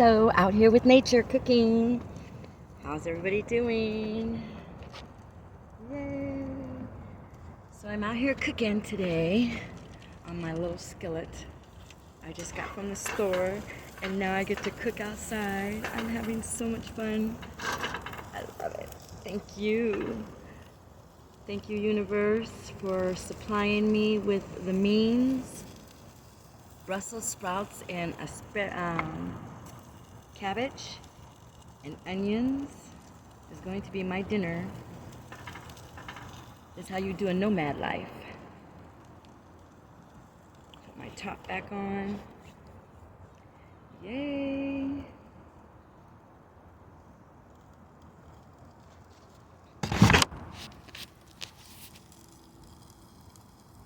So, out here with nature cooking. How's everybody doing? Yay! So, I'm out here cooking today on my little skillet. I just got from the store and now I get to cook outside. I'm having so much fun. I love it. Thank you. Thank you, universe, for supplying me with the means. Brussels sprouts and cabbage and onions is going to be my dinner. This is how you do a nomad life. Put my top back on. Yay!